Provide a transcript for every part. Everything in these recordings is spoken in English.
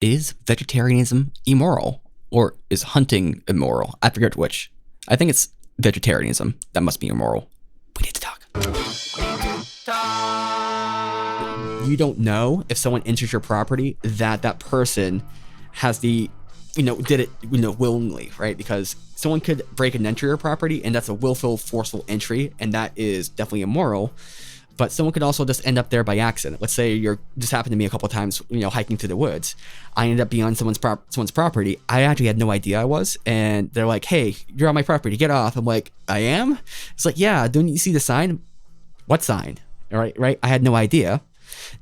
is vegetarianism immoral or is hunting immoral? I forget which. I think it's vegetarianism that must be immoral. We need to talk. You don't know if someone enters your property that person has the, did it, willingly, right? Because someone could break and enter your property, and that's a willful, forceful entry, and that is definitely immoral. But someone could also just end up there by accident. Let's say you're just happened to me a couple of times, hiking through the woods. I ended up being on someone's property. I actually had no idea I was, and they're like, "Hey, you're on my property. Get off." I'm like, "I am?" It's like, "Yeah. Don't you see the sign?" What sign? All right. I had no idea.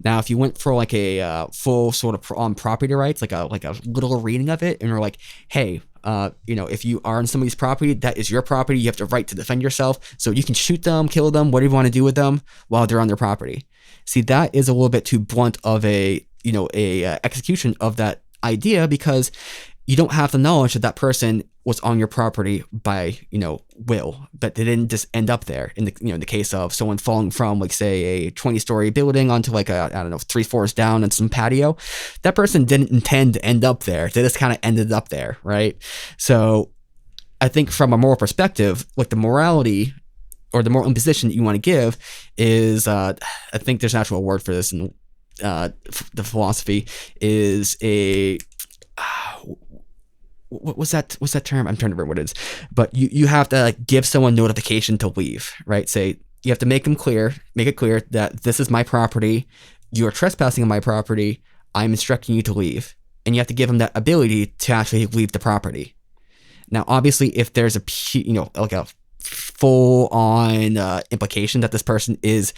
Now, if you went for like a full sort of on property rights, like a little reading of it, and you're like, "Hey, if you are on somebody's property, that is your property. You have the right to defend yourself. So you can shoot them, kill them, whatever you want to do with them while they're on their property." See, that is a little bit too blunt of a execution of that idea, because you don't have the knowledge that person was on your property by, will, but they didn't just end up there. In the case of someone falling from, like, say, a 20-story building onto like a, I don't know, 3 floors down on some patio, that person didn't intend to end up there. They just kind of ended up there, right? So I think from a moral perspective, like the morality or the moral imposition that you want to give is, I think there's an actual word for this in the philosophy, is a... What's that term? I'm trying to remember what it is. But you have to give someone notification to leave, right? Say, you have to make it clear that this is my property. You are trespassing on my property. I'm instructing you to leave. And you have to give them that ability to actually leave the property. Now, obviously, if there's a full on implication that this person is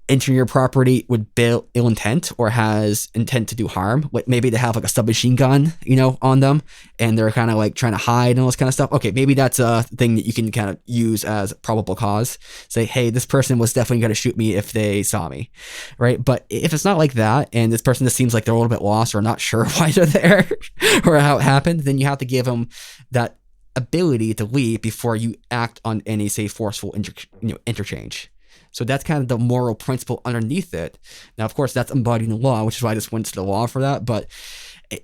entering your property with ill intent or has intent to do harm, like maybe they have like a submachine gun, on them, and they're kind of like trying to hide and all this kind of stuff. Okay, maybe that's a thing that you can kind of use as probable cause. Say, hey, this person was definitely going to shoot me if they saw me, right? But if it's not like that, and this person just seems like they're a little bit lost or not sure why they're there or how it happened, then you have to give them that ability to leave before you act on any, say, forceful interchange. So that's kind of the moral principle underneath it. Now, of course, that's embodying the law, which is why I just went to the law for that. But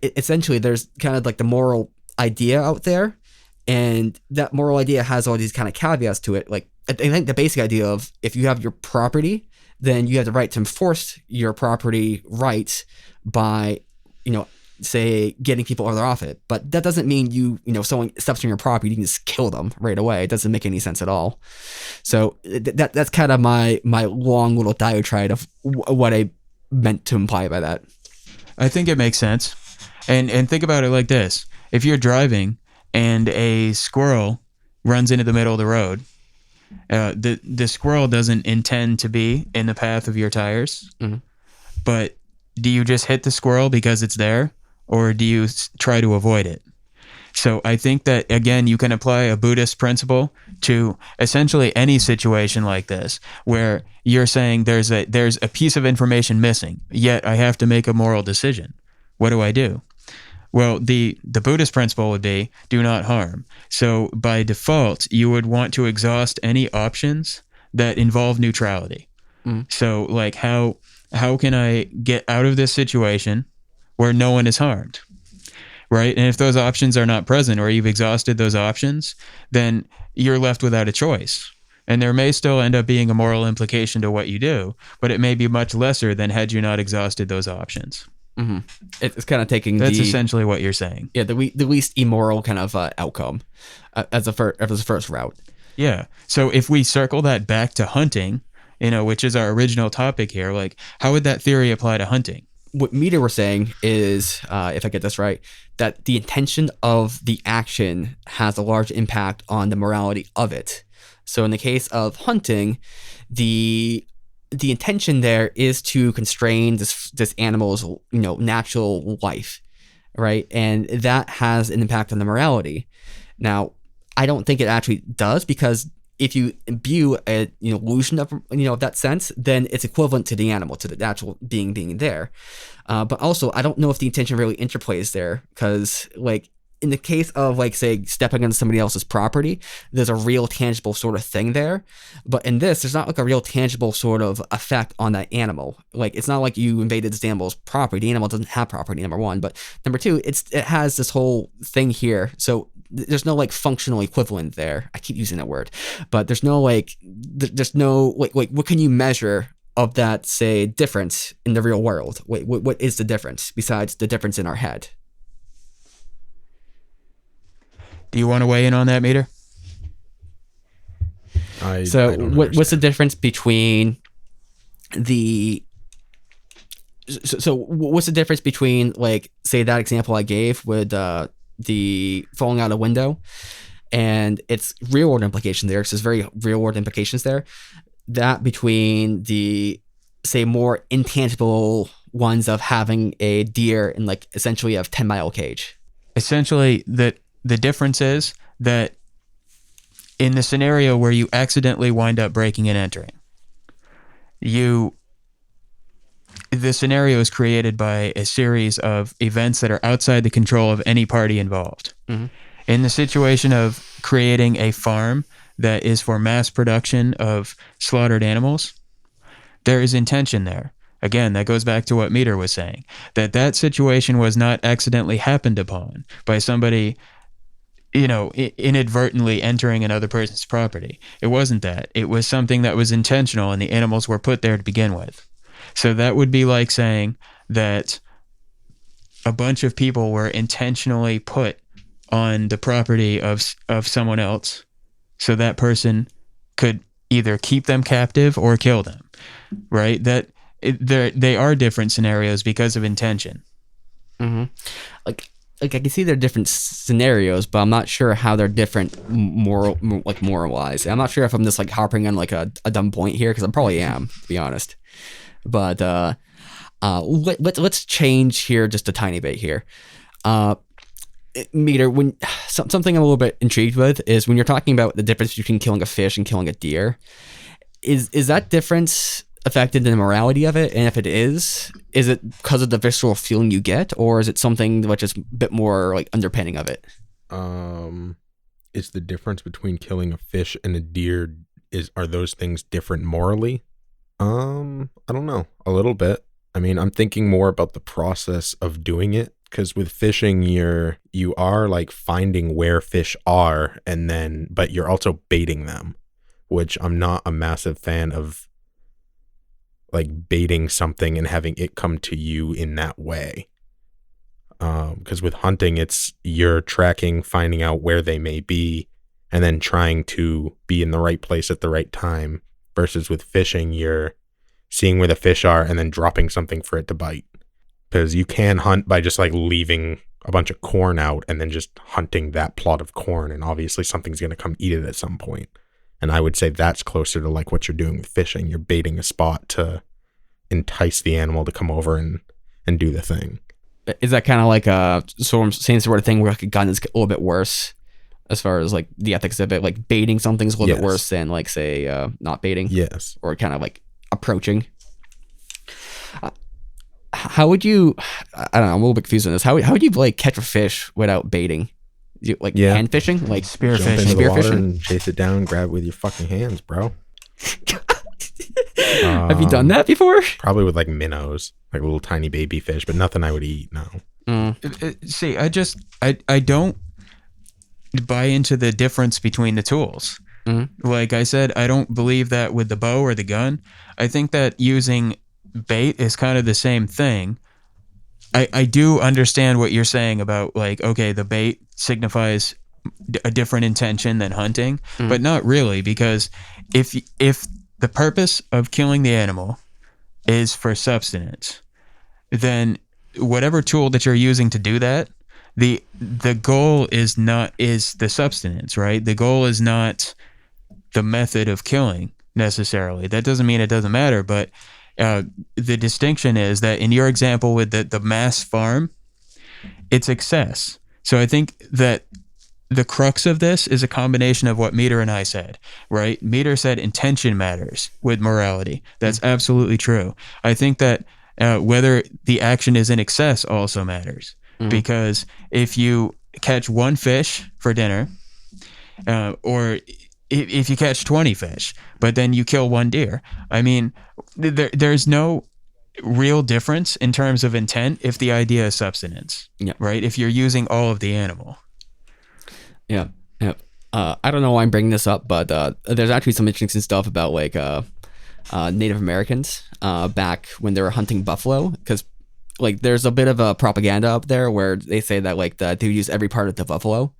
essentially, there's kind of like the moral idea out there, and that moral idea has all these kind of caveats to it. Like, I think the basic idea of, if you have your property, then you have the right to enforce your property rights by, say, getting people other off it. But that doesn't mean someone steps on your property, you can just kill them right away. It doesn't make any sense at all. So that's kind of my long little diatribe of what I meant to imply by that. I think it makes sense. And think about it like this. If you're driving and a squirrel runs into the middle of the road, the squirrel doesn't intend to be in the path of your tires, but do you just hit the squirrel because it's there? Or do you try to avoid it? So I think that, again, you can apply a Buddhist principle to essentially any situation like this, where you're saying there's a piece of information missing, yet I have to make a moral decision. What do I do? Well, the Buddhist principle would be do not harm. So by default, you would want to exhaust any options that involve neutrality. So like, how can I get out of this situation where no one is harmed, right? And if those options are not present, or you've exhausted those options, then you're left without a choice. And there may still end up being a moral implication to what you do, but it may be much lesser than had you not exhausted those options. It's kind of taking that's essentially what you're saying. Yeah, the least immoral kind of outcome as a first route. Yeah. So if we circle that back to hunting, which is our original topic here, like, how would that theory apply to hunting? What Meader was saying is, if I get this right, that the intention of the action has a large impact on the morality of it. So in the case of hunting, the intention there is to constrain this animal's natural life, right? And that has an impact on the morality. Now, I don't think it actually does, because if you imbue a illusion of that sense, then it's equivalent to the animal, to the actual being there. But also, I don't know if the intention really interplays there, because like in the case of like say stepping on somebody else's property, there's a real tangible sort of thing there. But in this, there's not like a real tangible sort of effect on that animal. Like it's not like you invaded this animal's property. The animal doesn't have property, number one. But number two, it has this whole thing here. So there's no like functional equivalent there. I keep using that word, but there's no like what can you measure of that, say, difference in the real world? What is the difference besides the difference in our head? Do you want to weigh in on that, Meader? What's the difference between what's the difference between like say that example I gave with the falling out a window, and its real world implication there, because there's very real world implications there, that between the say more intangible ones of having a deer in like essentially a 10-mile cage? Essentially, the difference is that in the scenario where you accidentally wind up breaking and entering, the scenario is created by a series of events that are outside the control of any party involved. Mm-hmm. In the situation of creating a farm that is for mass production of slaughtered animals, there is intention there. Again, that goes back to what Meader was saying, that situation was not accidentally happened upon by somebody, inadvertently entering another person's property. It wasn't that. It was something that was intentional, and the animals were put there to begin with. So that would be like saying that a bunch of people were intentionally put on the property of someone else so that person could either keep them captive or kill them, right? They are different scenarios because of intention. Mm-hmm. Like I can see they're different scenarios, but I'm not sure how they're different moral-wise. I'm not sure if I'm just like harping on like a dumb point here, because I probably am, to be honest. But let's change here just a tiny bit here. Meader, when something I'm a little bit intrigued with is when you're talking about the difference between killing a fish and killing a deer, is that difference affected in the morality of it? And if it is it because of the visceral feeling you get, or is it something which is a bit more like underpinning of it? Is the difference between killing a fish and a deer, are those things different morally? I don't know. A little bit. I mean, I'm thinking more about the process of doing it, because with fishing, you are like finding where fish are, but you're also baiting them, which I'm not a massive fan of, like baiting something and having it come to you in that way. Because with hunting, you're tracking, finding out where they may be, and then trying to be in the right place at the right time. Versus with fishing, you're seeing where the fish are and then dropping something for it to bite. Because you can hunt by just like leaving a bunch of corn out and then just hunting that plot of corn, and obviously something's going to come eat it at some point. And I would say that's closer to like what you're doing with fishing. You're baiting a spot to entice the animal to come over and do the thing. Is that kind of like a same sort of thing where like a gun is a little bit worse as far as like the ethics of it? Like baiting something's a little bit worse than like say not baiting. Yes. Or kind of like approaching. How would you? I don't know. I'm a little bit confused on this. How would you like catch a fish without baiting? Hand fishing, like spear Jump fishing. into the water fishing? and chase it down, grab it with your fucking hands, bro. Have you done that before? Probably with like minnows, like little tiny baby fish, but nothing I would eat. No. See, I don't buy into the difference between the tools. Mm-hmm. Like I said, I don't believe that with the bow or the gun. I think that using bait is kind of the same thing. I do understand what you're saying about like, okay, the bait signifies a different intention than hunting, but not really, because if the purpose of killing the animal is for subsistence, then whatever tool that you're using to do that, the goal is the subsistence, right? The goal is not the method of killing necessarily. That doesn't mean it doesn't matter, but the distinction is that in your example with the mass farm, it's excess. So I think that the crux of this is a combination of what Meader and I said, right? Meader said intention matters with morality. That's absolutely true. I think that whether the action is in excess also matters, because if you catch one fish for dinner, or if you catch 20 fish, but then you kill one deer. I mean, there's no real difference in terms of intent if the idea is subsistence, right? If you're using all of the animal. Yeah. I don't know why I'm bringing this up, but there's actually some interesting stuff about like Native Americans back when they were hunting buffalo, because like there's a bit of a propaganda up there where they say that like they would use every part of the buffalo,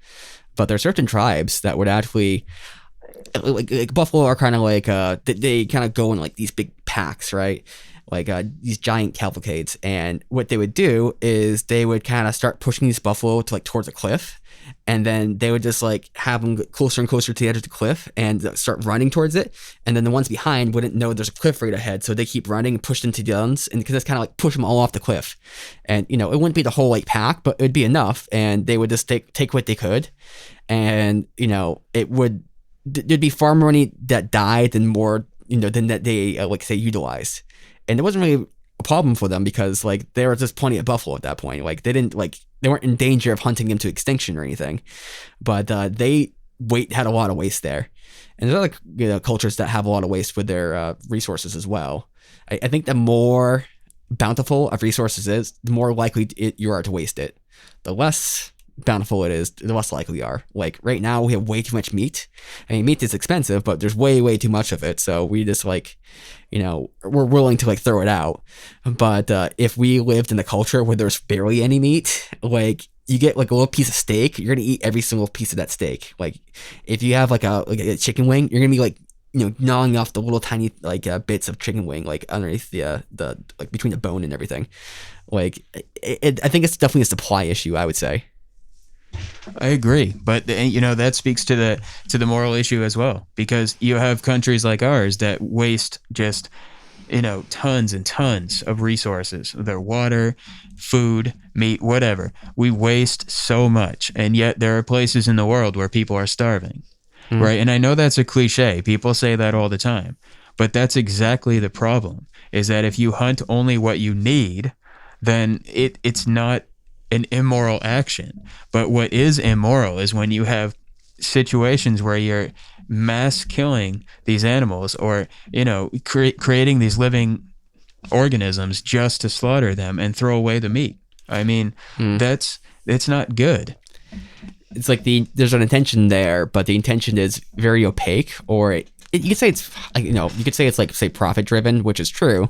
but there are certain tribes that would actually like buffalo are kind of like they kind of go in like these big packs, right? Like these giant cavalcades, and what they would do is they would kind of start pushing these buffalo to like towards a cliff, and then they would just like have them get closer and closer to the edge of the cliff and start running towards it, and then the ones behind wouldn't know there's a cliff right ahead, so they keep running and pushed into the others, and because it's kind of like push them all off the cliff, and you know it wouldn't be the whole like pack, but it'd be enough, and they would just take what they could, and you know there'd be far more money that died than more than that they like say utilized. And it wasn't really a problem for them because like there was just plenty of buffalo at that point. Like they weren't in danger of hunting them to extinction or anything, but they had a lot of waste there. And there's other cultures that have a lot of waste with their resources as well. I think the more bountiful of resources is, the more likely you are to waste it. The less bountiful it is, the less likely you are. Like right now we have way too much meat. I mean, meat is expensive, but there's way too much of it, so we just like we're willing to like throw it out. But if we lived in a culture where there's barely any meat, like you get like a little piece of steak, you're gonna eat every single piece of that steak. Like if you have like a chicken wing, you're gonna be like gnawing off the little tiny like bits of chicken wing like underneath the like between the bone and everything. Like I think it's definitely a supply issue, I would say. I agree, but that speaks to the moral issue as well, because you have countries like ours that waste just tons and tons of resources, their water, food, meat, whatever. We waste so much, and yet there are places in the world where people are starving, right? And I know that's a cliche. People say that all the time, but that's exactly the problem, is that if you hunt only what you need, then it's not an immoral action. But what is immoral is when you have situations where you're mass killing these animals, or creating these living organisms just to slaughter them and throw away the meat. I mean, it's not good. It's like there's an intention there, but the intention is very opaque, or you could say it's you could say it's like say profit driven, which is true,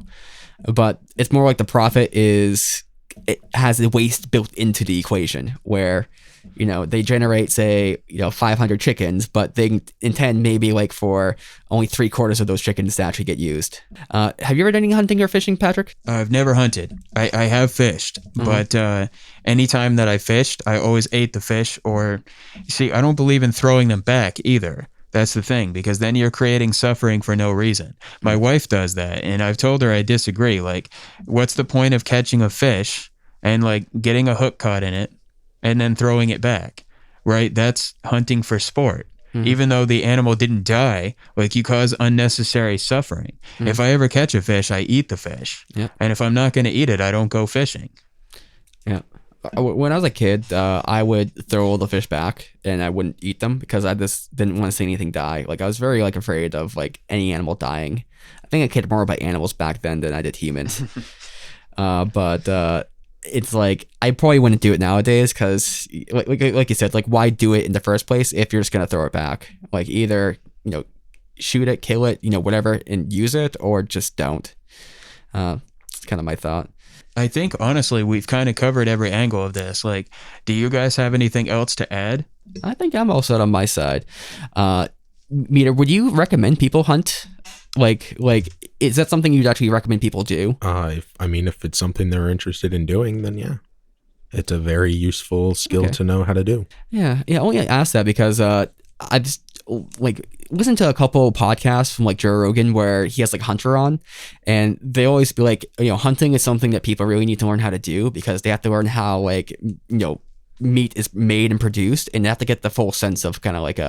but it's more like the profit it has the waste built into the equation, where they generate say 500 chickens, but they intend maybe like for only 3/4 of those chickens to actually get used. Have you ever done any hunting or fishing, Patrick? I've never hunted. I have fished, but anytime that I fished, I always ate the fish. Or see, I don't believe in throwing them back either. That's the thing, because then you're creating suffering for no reason. My wife does that, and I've told her I disagree. Like, what's the point of catching a fish and like getting a hook caught in it and then throwing it back, right? That's hunting for sport. Even though the animal didn't die, like you cause unnecessary suffering. If I ever catch a fish, I eat the fish. And if I'm not going to eat it, I don't go fishing. Yeah. When I was a kid, I would throw all the fish back and I wouldn't eat them because I just didn't want to see anything die. Like I was very like afraid of like any animal dying. I think I cared more about animals back then than I did humans. But it's like I probably wouldn't do it nowadays because like you said, like why do it in the first place if you're just gonna throw it back? Like either shoot it, kill it, whatever, and use it, or just don't. It's kind of my thought. I think honestly we've kind of covered every angle of this. Like, do you guys have anything else to add? I think I'm all set on my side. Meader, would you recommend people hunt? Like, is that something you'd actually recommend people do? If it's something they're interested in doing, then yeah, it's a very useful skill to know how to do. Yeah. Only I asked that because I just like listened to a couple podcasts from like Joe Rogan where he has like Hunter on, and they always be like, hunting is something that people really need to learn how to do because they have to learn how like meat is made and produced, and they have to get the full sense of kind of like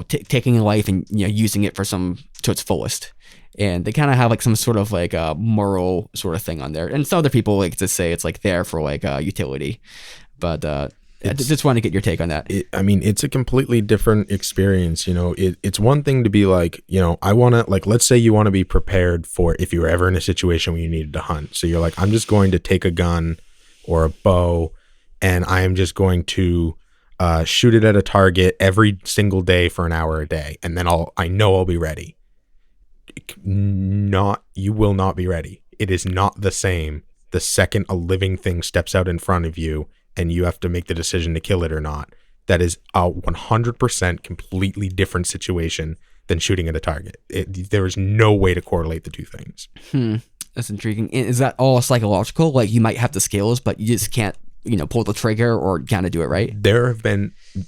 taking a life and using it to its fullest. And they kind of have like some sort of like a moral sort of thing on there. And some other people like to say it's like there for like utility, but I just want to get your take on that. I mean, it's a completely different experience. It's one thing to be like, I want to, like, let's say you want to be prepared for if you were ever in a situation where you needed to hunt. So you're like, I'm just going to take a gun or a bow and I am just going to shoot it at a target every single day for an hour a day. And then I know I'll be ready. You will not be ready. It is not the same the second a living thing steps out in front of you and you have to make the decision to kill it or not. That is a 100% completely different situation than shooting at a target. There is no way to correlate the two things. That's intriguing. Is that all psychological? Like you might have the skills, but you just can't, pull the trigger or kind of do it right?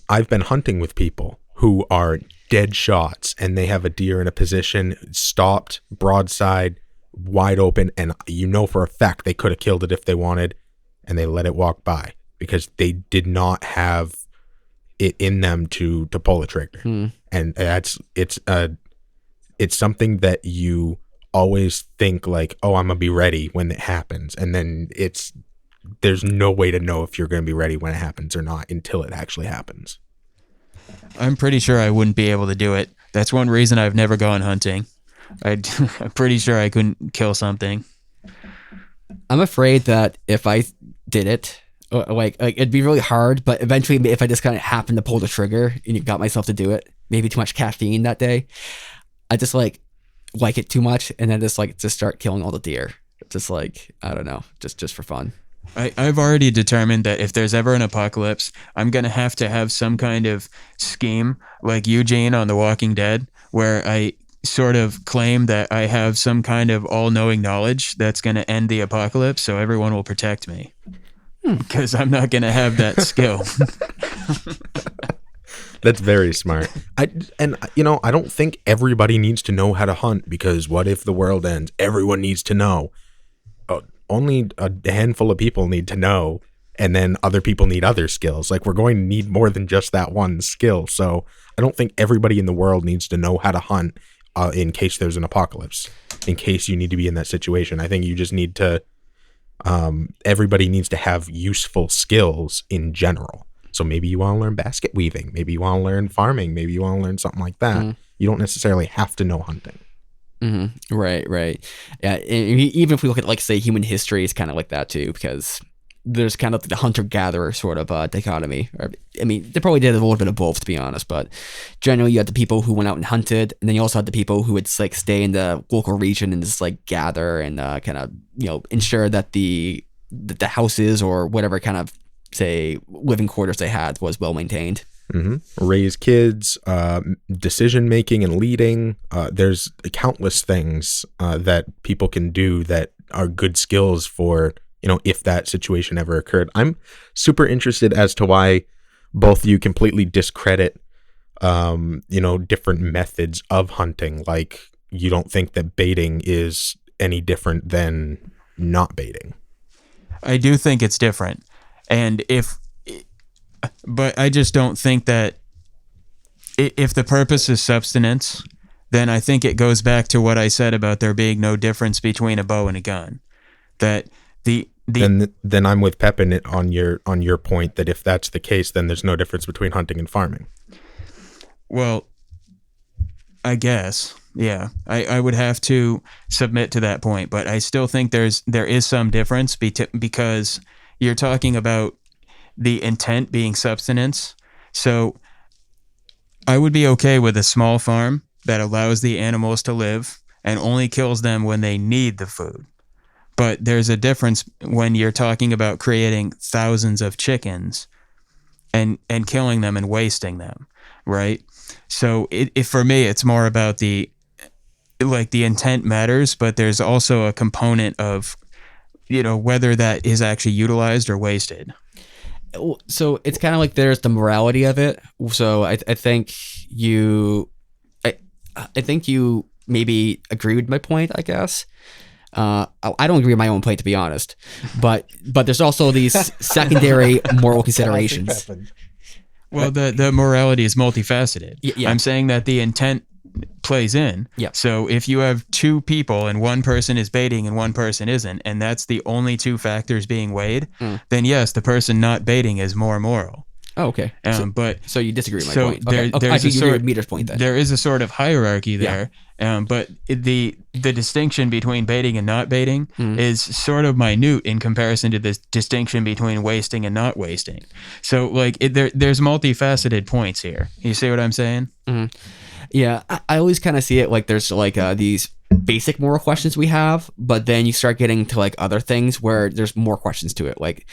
I've been hunting with people who are dead shots and they have a deer in a position, stopped, broadside, wide open, and for a fact they could have killed it if they wanted, and they let it walk by because they did not have it in them to pull a trigger. And it's something that you always think like, oh, I'm gonna be ready when it happens, and then there's no way to know if you're gonna be ready when it happens or not until it actually happens. I'm pretty sure I wouldn't be able to do it. That's one reason I've never gone hunting. I'm pretty sure I couldn't kill something. I'm afraid that if I did it, like it'd be really hard, but eventually if I just kind of happened to pull the trigger and got myself to do it, maybe too much caffeine that day, I just like it too much and then just start killing all the deer. Just like, I don't know, just for fun. I've already determined that if there's ever an apocalypse, I'm going to have some kind of scheme like Eugene on The Walking Dead, where I sort of claim that I have some kind of all-knowing knowledge that's going to end the apocalypse, so everyone will protect me. Because I'm not going to have that skill. That's very smart. I don't think everybody needs to know how to hunt, because what if the world ends? Everyone needs to know. Only a handful of people need to know, and then other people need other skills. Like, we're going to need more than just that one skill. So I don't think everybody in the world needs to know how to hunt in case there's an apocalypse, in case you need to be in that situation. I think you just need to, everybody needs to have useful skills in general. So maybe you want to learn basket weaving. Maybe you want to learn farming. Maybe you want to learn something like that. You don't necessarily have to know hunting. Right. Yeah, even if we look at, like, say, human history, it's kind of like that too, because there's kind of the hunter-gatherer sort of dichotomy. I mean, they probably did a little bit of both, to be honest, but generally you had the people who went out and hunted, and then you also had the people who would like stay in the local region and just like gather and kind of ensure that the houses or whatever kind of, say, living quarters they had was well maintained. Raise kids, decision making and leading. There's countless things that people can do that are good skills for, if that situation ever occurred. I'm super interested as to why both of you completely discredit, different methods of hunting. Like, you don't think that baiting is any different than not baiting. I do think it's different. But I just don't think that if the purpose is subsistence, then I think it goes back to what I said about there being no difference between a bow and a gun. That then I'm with Pepin on your point that if that's the case, then there's no difference between hunting and farming. Well, I guess, yeah, I would have to submit to that point, but I still think there is some difference because you're talking about the intent being subsistence. So I would be okay with a small farm that allows the animals to live and only kills them when they need the food. But there's a difference when you're talking about creating thousands of chickens and killing them and wasting them, right? So for me, it's more about the intent matters, but there's also a component of, whether that is actually utilized or wasted. So it's kind of like there's the morality of it. So I think you maybe agree with my point, I guess. I don't agree with my own point, to be honest, but there's also these secondary moral considerations. Well, the morality is multifaceted. Yeah. I'm saying that the intent plays in. Yeah. So if you have two people and one person is baiting and one person isn't, and that's the only two factors being weighed, then yes, the person not baiting is more moral. Oh, okay. So you disagree with my point. Okay. I think you agree with Meader's point then. There is a sort of hierarchy there, but the distinction between baiting and not baiting is sort of minute in comparison to this distinction between wasting and not wasting. So like there's multifaceted points here. You see what I'm saying? Mm-hmm. Yeah, I always kind of see it like there's like these basic moral questions we have, but then you start getting to like other things where there's more questions to it. Like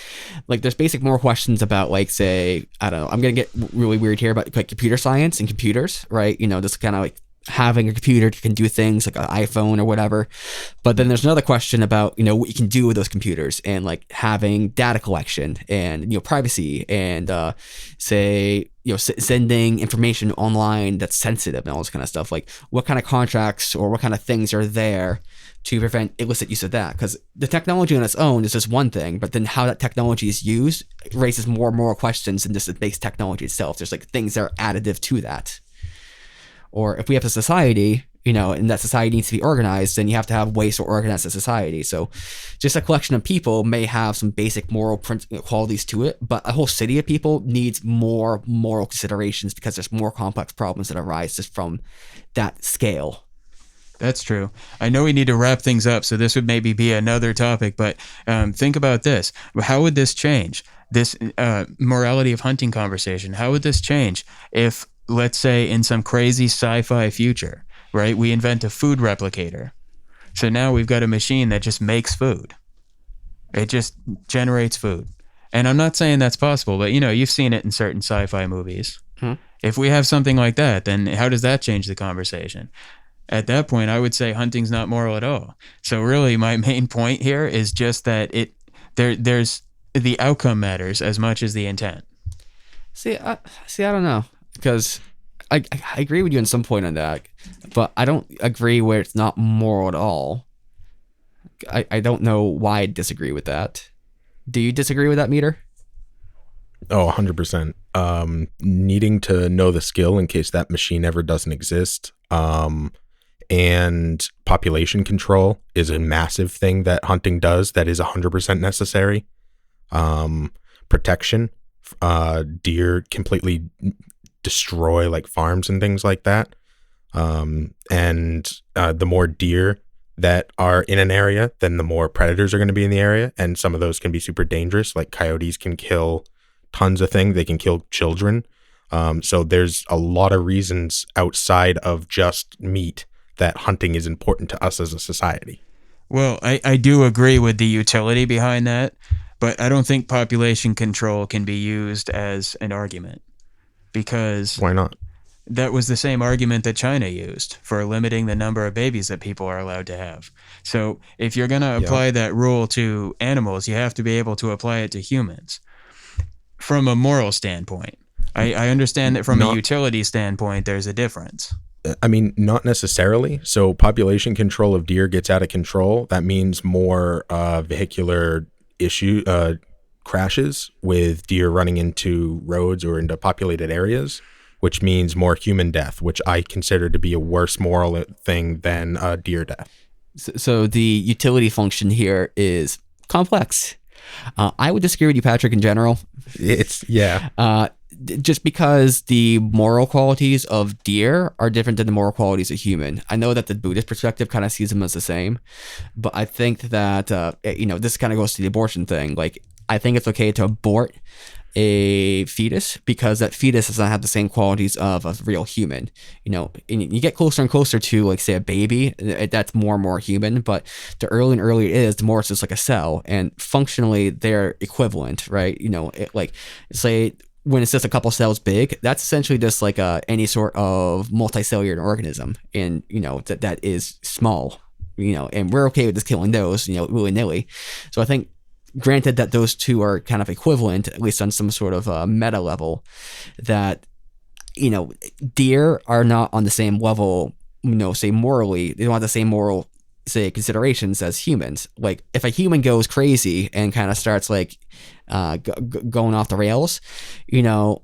there's basic moral questions about like, say, I don't know, I'm gonna get really weird here about like computer science and computers, right? You know, just kind of like having a computer that can do things like an iPhone or whatever. But then there's another question about, you know, what you can do with those computers and like having data collection and, you know, privacy and say, you know, sending information online that's sensitive and all this kind of stuff. Like what kind of contracts or what kind of things are there to prevent illicit use of that? Because the technology on its own is just one thing, but then how that technology is used raises more moral questions than just the base technology itself. There's like things that are additive to that. Or if we have a society, you know, and that society needs to be organized, then you have to have ways to organize the society. So just a collection of people may have some basic moral qualities to it, but a whole city of people needs more moral considerations because there's more complex problems that arise just from that scale. That's true. I know we need to wrap things up, so this would maybe be another topic, but think about this. How would this change? This morality of hunting conversation, how would this change if, let's say, in some crazy sci-fi future, right, we invent a food replicator. So now we've got a machine that just makes food. It just generates food. And I'm not saying that's possible, but, you know, you've seen it in certain sci-fi movies. If we have something like that, then how does that change the conversation? At that point, I would say hunting's not moral at all. So really, my main point here is just that there's the outcome matters as much as the intent. See, I don't know. Because I agree with you on some point on that, but I don't agree where it's not moral at all. I don't know why I disagree with that. Do you disagree with that, Meader? Oh, 100%. Needing to know the skill in case that machine ever doesn't exist. And population control is a massive thing that hunting does that is 100% necessary. Protection. Deer completely destroy like farms and things like that. And the more deer that are in an area, then the more predators are going to be in the area. And some of those can be super dangerous. Like coyotes can kill tons of things. They can kill children. So there's a lot of reasons outside of just meat that hunting is important to us as a society. Well, I do agree with the utility behind that, but I don't think population control can be used as an argument. Because why not? That was the same argument that China used for limiting the number of babies that people are allowed to have. So if you're going to apply that rule to animals, you have to be able to apply it to humans. From a moral standpoint, I understand that from a utility standpoint, there's a difference. I mean, not necessarily. So population control of deer gets out of control. That means more vehicular crashes with deer running into roads or into populated areas, which means more human death, which I consider to be a worse moral thing than deer death. So the utility function here is complex. I would disagree with you, Patrick, in general. Just because the moral qualities of deer are different than the moral qualities of human. I know that the Buddhist perspective kind of sees them as the same, but I think that, this kind of goes to the abortion thing. Like, I think it's okay to abort a fetus because that fetus does not have the same qualities of a real human. You know, and you get closer and closer to, like, say, a baby, that's more and more human, but the earlier and earlier it is, the more it's just like a cell, and functionally they're equivalent, right? You know, say when it's just a couple cells big, that's essentially just like any sort of multicellular organism, and, you know, that is small, you know, and we're okay with just killing those, you know, willy-nilly. So I think, granted that those two are kind of equivalent, at least on some sort of meta level, that, you know, deer are not on the same level, you know, say morally, they don't have the same moral, say, considerations as humans. Like, if a human goes crazy and kind of starts like going off the rails, you know,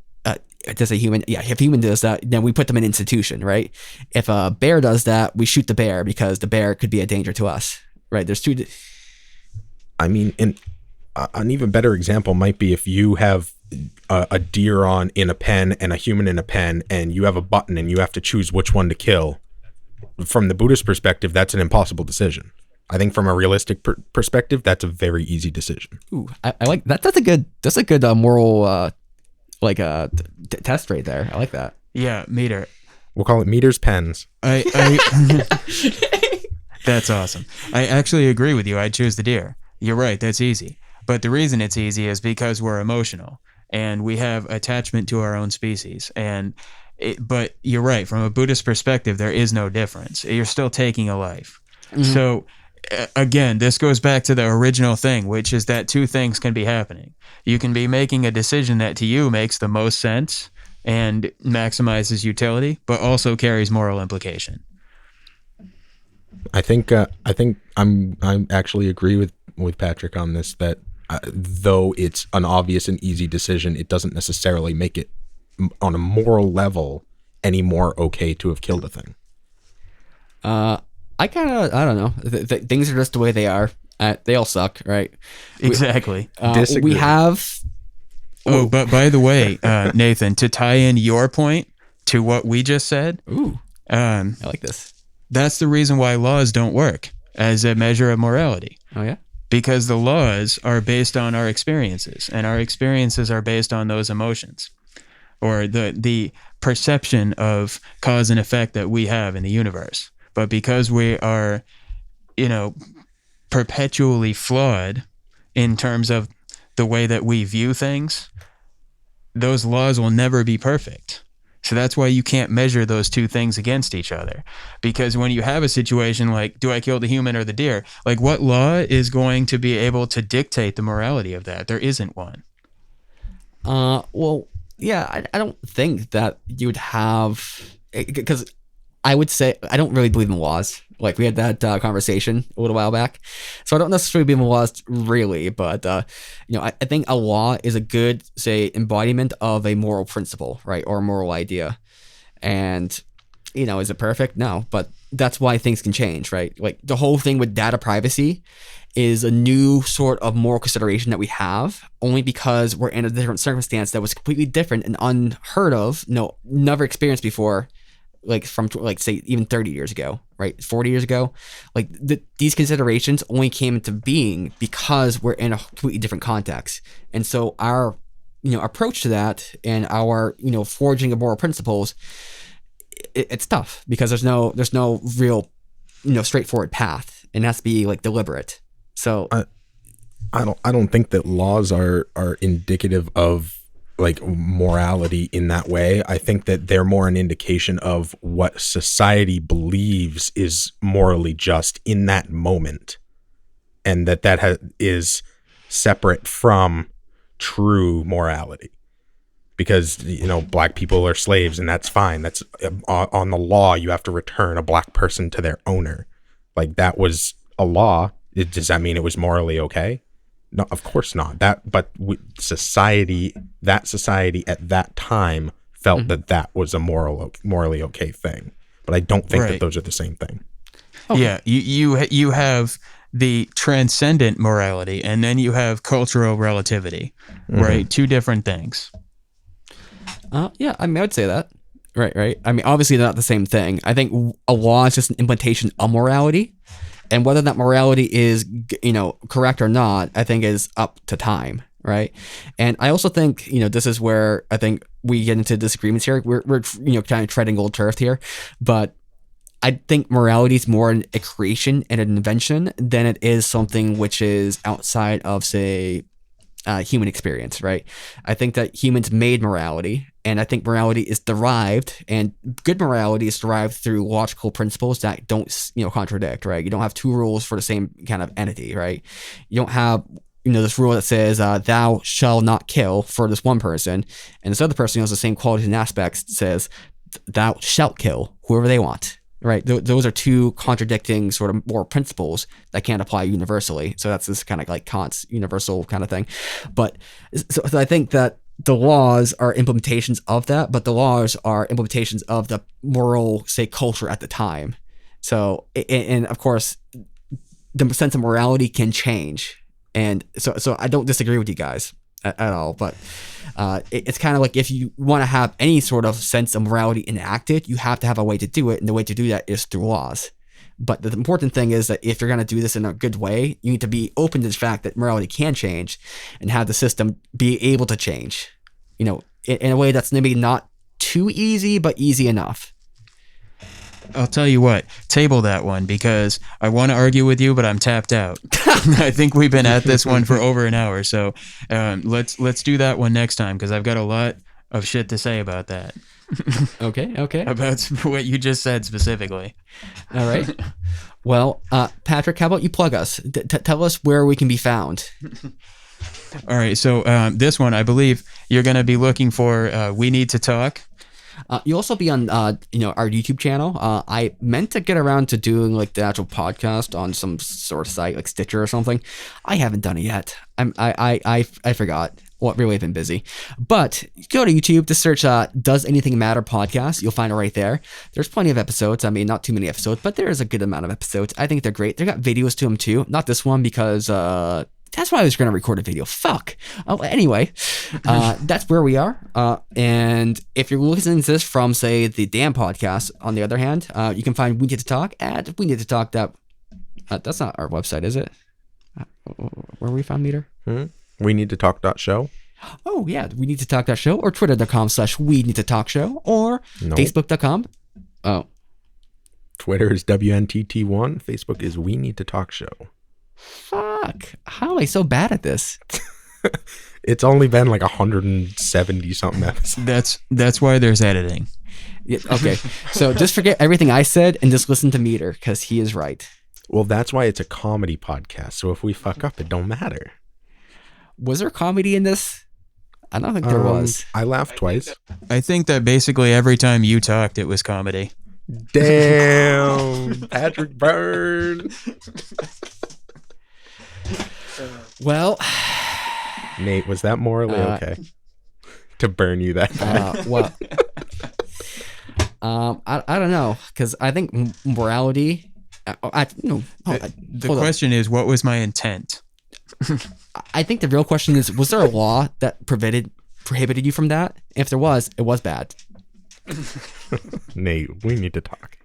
does a human, yeah, if a human does that, then we put them in an institution, right? If a bear does that, we shoot the bear because the bear could be a danger to us, right? There's two. I mean, an even better example might be if you have a deer in a pen and a human in a pen, and you have a button and you have to choose which one to kill. From the Buddhist perspective, that's an impossible decision. I think from a realistic perspective, that's a very easy decision. Ooh, I like that. That's a good moral test right there. I like that. Yeah, Meader. We'll call it Meader's pens. That's awesome. I actually agree with you. I'd choose the deer. You're right. That's easy. But the reason it's easy is because we're emotional and we have attachment to our own species. But you're right. From a Buddhist perspective, there is no difference. You're still taking a life. Mm-hmm. So again, this goes back to the original thing, which is that two things can be happening. You can be making a decision that to you makes the most sense and maximizes utility, but also carries moral implication. I think I'm actually agree with Patrick on this, that though it's an obvious and easy decision, it doesn't necessarily make it on a moral level any more okay to have killed a thing. I don't know. Things are just the way they are. They all suck, right? Exactly. We have. Oh, but by the way, Nathan, to tie in your point to what we just said. Ooh, I like this. That's the reason why laws don't work as a measure of morality. Oh, yeah? Because the laws are based on our experiences, and our experiences are based on those emotions, or the perception of cause and effect that we have in the universe. But because we are, perpetually flawed in terms of the way that we view things, those laws will never be perfect. So that's why you can't measure those two things against each other. Because when you have a situation like, do I kill the human or the deer? Like, what law is going to be able to dictate the morality of that? There isn't one. Well, yeah, I don't think that you would have, because I would say I don't really believe in laws. Like, we had that conversation a little while back, so I don't necessarily believe in laws really. But I think a law is a good, say, embodiment of a moral principle, right, or a moral idea. And is it perfect? No, but that's why things can change, right? Like, the whole thing with data privacy is a new sort of moral consideration that we have, only because we're in a different circumstance that was completely different and unheard of, never experienced before. Like, from say even 30 years ago, right? 40 years ago, like these considerations only came into being because we're in a completely different context. And so our, approach to that and our, forging of moral principles, it's tough because there's no real, straightforward path, and it has to be like deliberate. So I don't think that laws are indicative of like morality in that way. I think that they're more an indication of what society believes is morally just in that moment, and that is separate from true morality. Because black people are slaves, and that's fine. That's on the law. You have to return a black person to their owner. Like, that was a law. Does that mean it was morally okay? No, of course not. Society at that time felt that was a morally okay thing. But I don't think that those are the same thing. Oh. Yeah, you have the transcendent morality, and then you have cultural relativity, right? Two different things. Yeah, I would say that. Right. I mean, obviously they're not the same thing. I think a law is just an implementation of morality. And whether that morality is, correct or not, I think is up to time, right? And I also think, this is where I think we get into disagreements here. We're kind of treading old turf here, but I think morality is more a creation and an invention than it is something which is outside of, say, human experience, right? I think that humans made morality, and I think morality is derived, and good morality is derived through logical principles that don't, contradict, right? You don't have two rules for the same kind of entity, right? You don't have, this rule that says, thou shall not kill for this one person, and this other person who has the same qualities and aspects says, thou shalt kill whoever they want. Right, those are two contradicting sort of moral principles that can't apply universally. So that's this kind of like Kant's universal kind of thing. But so I think that the laws are implementations of that, but the laws are implementations of the moral, say, culture at the time. So, and of course, the sense of morality can change. And so I don't disagree with you guys at all, but it's kind of like if you want to have any sort of sense of morality enacted, you have to have a way to do it, and the way to do that is through laws. But the important thing is that if you're going to do this in a good way, you need to be open to the fact that morality can change and have the system be able to change, in a way that's maybe not too easy, but easy enough. I'll tell you what, table that one, because I want to argue with you, but I'm tapped out. I think we've been at this one for over an hour. So let's do that one next time, because I've got a lot of shit to say about that. Okay. About what you just said specifically. All right. Well, Patrick, how about you plug us? Tell us where we can be found. All right. So this one, I believe you're going to be looking for We Need to Talk. You'll also be on, our YouTube channel. I meant to get around to doing like the actual podcast on some sort of site like Stitcher or something. I haven't done it yet. I forgot. Well, really, I've been busy. But go to YouTube to search Does Anything Matter podcast. You'll find it right there. There's plenty of episodes. I mean, not too many episodes, but there is a good amount of episodes. I think they're great. They got videos to them too. Not this one because that's why I was going to record a video. Fuck. Oh, anyway, that's where we are. And if you're listening to this from, say, the Damn podcast, on the other hand, you can find We Need to Talk at We Need to Talk. That's not our website, is it? Where we found Meader? We Need to Talk.show. Oh, yeah. We Need to Talk.show or Twitter.com/We Need to Talk Show or Facebook.com. Oh. Twitter is WNTT1. Facebook is We Need to Talk Show. Fuck. How am I so bad at this? It's only been like 170 something episodes. That's why there's editing. Yeah, okay. So just forget everything I said and just listen to Meader, because he is right. Well, that's why it's a comedy podcast. So if we fuck up, it don't matter. Was there comedy in this? I don't think there was. I laughed twice. I think that basically every time you talked, it was comedy. Damn. Patrick Byrne. Well, Nate, was that morally okay to burn you that bad? I don't know, because I think morality. The question is, what was my intent? I think the real question is, was there a law that prohibited you from that? If there was, it was bad. Nate, we need to talk.